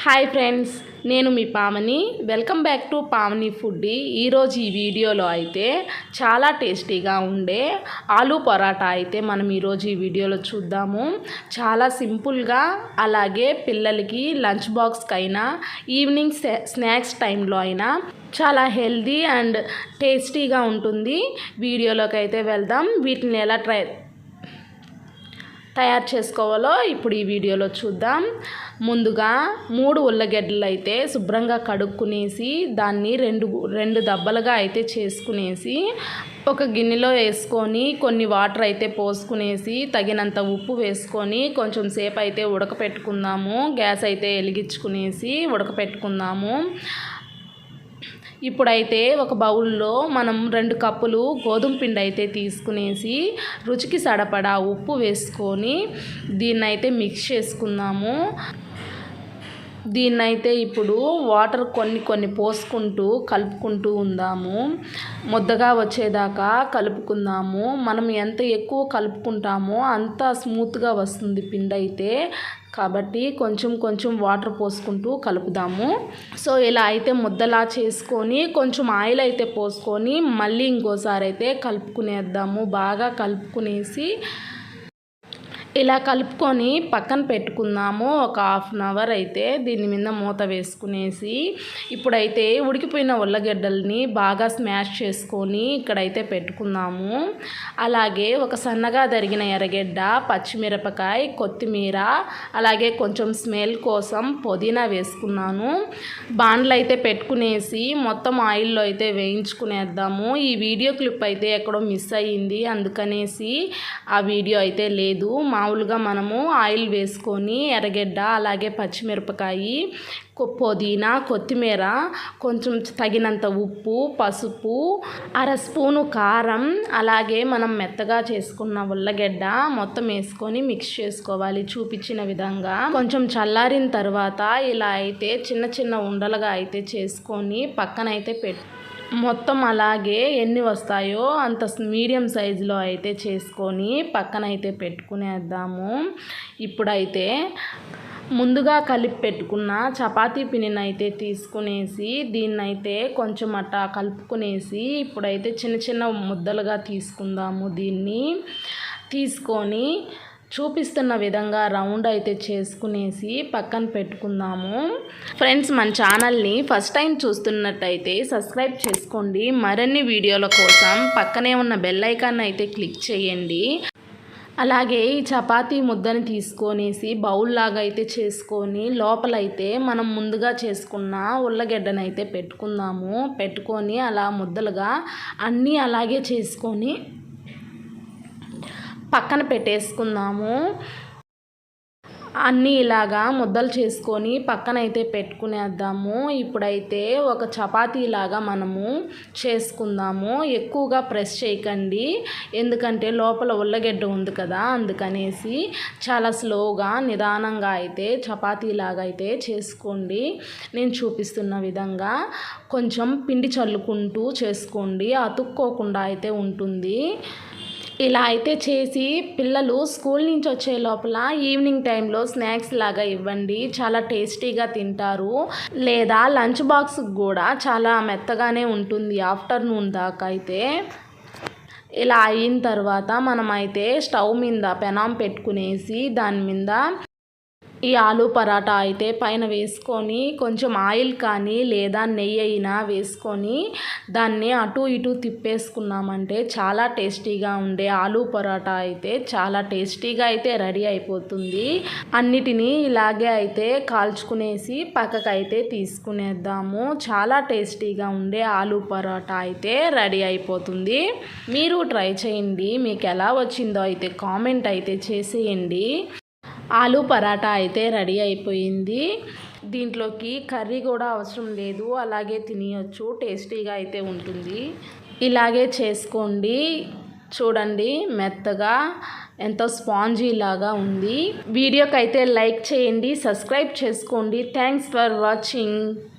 Hi friends, నేను మీ Pavani. Welcome back to Pavani foodie. ఈరోజు ఈ వీడియోలో అయితే చాలా టేస్టీగా ఉండే ఆలూ పరాటా అయితే మనం ఈరోజు ఈ వీడియోలో చూద్దాము. చాలా సింపుల్గా, అలాగే పిల్లలకి లంచ్ బాక్స్కి అయినా ఈవినింగ్ స్నాక్స్ టైంలో అయినా చాలా హెల్దీ అండ్ టేస్టీగా ఉంటుంది. వీడియోలోకి అయితే వెళ్దాం. వీటిని ఎలా తయారు చేసుకోవాలో ఇప్పుడు ఈ వీడియోలో చూద్దాం. ముందుగా 3 ఉల్లగడ్డలు అయితే శుభ్రంగా కడుక్కునేసి దాన్ని రెండు దబ్బలుగా అయితే చేసుకునేసి ఒక గిన్నెలో వేసుకొని కొన్ని వాటర్ అయితే పోసుకునేసి తగినంత ఉప్పు వేసుకొని కొంచెం సేపు అయితే ఉడకపెట్టుకుందాము. గ్యాస్ అయితే వెలిగించుకునేసి ఉడకపెట్టుకుందాము. ఇప్పుడైతే ఒక బౌల్లో మనం 2 కప్పులు గోధుమ పిండి అయితే తీసుకునేసి రుచికి సరిపడా ఉప్పు వేసుకొని దీన్నైతే మిక్స్ చేసుకుందాము. దీన్నైతే ఇప్పుడు వాటర్ కొన్ని పోసుకుంటూ కలుపుకుంటూ ఉందాము. ముద్దగా వచ్చేదాకా కలుపుకుందాము. మనం ఎంత ఎక్కువ కలుపుకుంటామో అంత స్మూత్గా వస్తుంది పిండి అయితే. కాబట్టి కొంచెం వాటర్ పోసుకుంటూ కలుపుదాము. సో ఇలా అయితే ముద్దలా చేసుకొని కొంచెం ఆయిల్ అయితే పోసుకొని మళ్ళీ ఇంకోసారి అయితే కలుపుకునేద్దాము. బాగా కలుపుకునేసి ఇలా కలుపుకొని పక్కన పెట్టుకుందాము. ఒక 1/2 అవర్ అయితే దీని మీద మూత వేసుకునేసి ఇప్పుడైతే ఉడికిపోయిన ఉల్లగడ్డల్ని బాగా స్మాష్ చేసుకొని ఇక్కడైతే పెట్టుకుందాము. అలాగే ఒక సన్నగా తరిగిన ఎర్రగడ్డ, పచ్చిమిరపకాయ, కొత్తిమీర, అలాగే కొంచెం స్మెల్ కోసం పుదీనా వేసుకున్నాను. బాండ్లు అయితే పెట్టుకునేసి మొత్తం ఆయిల్లో అయితే వేయించుకునేద్దాము. ఈ వీడియో క్లిప్ అయితే ఎక్కడో మిస్ అయ్యింది, అందుకనేసి ఆ వీడియో అయితే లేదు. మామూలుగా మనము ఆయిల్ వేసుకొని ఎర్రగడ్డ, అలాగే పచ్చిమిరపకాయ, పుదీనా, కొత్తిమీర, కొంచెం తగినంత ఉప్పు, పసుపు, 1/2 స్పూను కారం, అలాగే మనం మెత్తగా చేసుకున్న ఉల్లగడ్డ మొత్తం వేసుకొని మిక్స్ చేసుకోవాలి చూపించిన విధంగా. కొంచెం చల్లారిన తర్వాత ఇలా అయితే చిన్న ఉండలుగా అయితే చేసుకొని పక్కనైతే మొత్తం అలాగే ఎన్ని వస్తాయో అంత మీడియం సైజులో అయితే చేసుకొని పక్కనైతే పెట్టుకునేద్దాము. ఇప్పుడైతే ముందుగా కలిపి పెట్టుకున్న చపాతీ పిండిని అయితే తీసుకునేసి దీన్నైతే కొంచెం అట్టా కలుపుకునేసి ఇప్పుడైతే చిన్న ముద్దలుగా తీసుకుందాము. దీన్ని తీసుకొని చూపిస్తున్న విధంగా రౌండ్ అయితే చేసుకునేసి పక్కన పెట్టుకుందాము. ఫ్రెండ్స్, మన ఛానల్ని ఫస్ట్ టైం చూస్తున్నట్టయితే సబ్స్క్రైబ్ చేసుకోండి. మరిన్ని వీడియోల కోసం పక్కనే ఉన్న బెల్ ఐకాన్ అయితే క్లిక్ చేయండి. అలాగే ఈ చపాతీ ముద్దని తీసుకొనేసి బౌల్ లాగా అయితే చేసుకొని లోపలైతే మనం ముందుగా చేసుకున్న ఉల్లగడ్డనైతే పెట్టుకొని అలా ముద్దలుగా అన్నీ అలాగే చేసుకొని పక్కన పెట్టేసుకుందాము. అన్నీ ఇలాగా ముద్దలు చేసుకొని పక్కనైతే పెట్టుకునేద్దాము. ఇప్పుడైతే ఒక చపాతీలాగా మనము చేసుకుందాము. ఎక్కువగా ప్రెస్ చేయకండి, ఎందుకంటే లోపల ఉల్లగడ్డ ఉంది కదా, అందుకనేసి చాలా స్లోగా నిదానంగా అయితే చపాతీలాగా అయితే చేసుకోండి. నేను చూపిస్తున్న విధంగా కొంచెం పిండి చల్లుకుంటూ చేసుకోండి, అతుక్కోకుండా అయితే ఉంటుంది. ఇలా అయితే చేసి పిల్లలు స్కూల్ నుంచి వచ్చే లోపల ఈవినింగ్ టైంలో స్నాక్స్ లాగా ఇవ్వండి, చాలా టేస్టీగా తింటారు. లేదా లంచ్ బాక్స్కి కూడా చాలా మెత్తగానే ఉంటుంది ఆఫ్టర్నూన్ దాకా అయితే. ఇలా అయిన తర్వాత మనమైతే స్టవ్ మీద పెనం పెట్టుకునేసి దాని మీద ఈ ఆలూ పరాటా అయితే పైన వేసుకొని కొంచెం ఆయిల్ కానీ లేదా నెయ్యి అయినా వేసుకొని దాన్ని అటు ఇటు తిప్పేసుకున్నామంటే చాలా టేస్టీగా ఉండే ఆలూ పరాటా అయితే చాలా టేస్టీగా అయితే రెడీ అయిపోతుంది. అన్నిటినీ ఇలాగే అయితే కాల్చుకునేసి పక్కకైతే తీసుకునేద్దాము. చాలా టేస్టీగా ఉండే ఆలూ పరాటా అయితే రెడీ అయిపోతుంది. మీరు ట్రై చేయండి, మీకు ఎలా వచ్చిందో అయితే కామెంట్ అయితే చేసేయండి. ఆలూ పరాటా అయితే రెడీ అయిపోయింది. దీంట్లోకి కర్రీ కూడా అవసరం లేదు, అలాగే తినేయచ్చు, టేస్టీగా అయితే ఉంటుంది. ఇలాగే చేసుకోండి. చూడండి, మెత్తగా ఎంతో స్పాంజీ లాగా ఉంది. వీడియోకి అయితే లైక్ చేయండి, సబ్స్క్రైబ్ చేసుకోండి. Thanks for watching.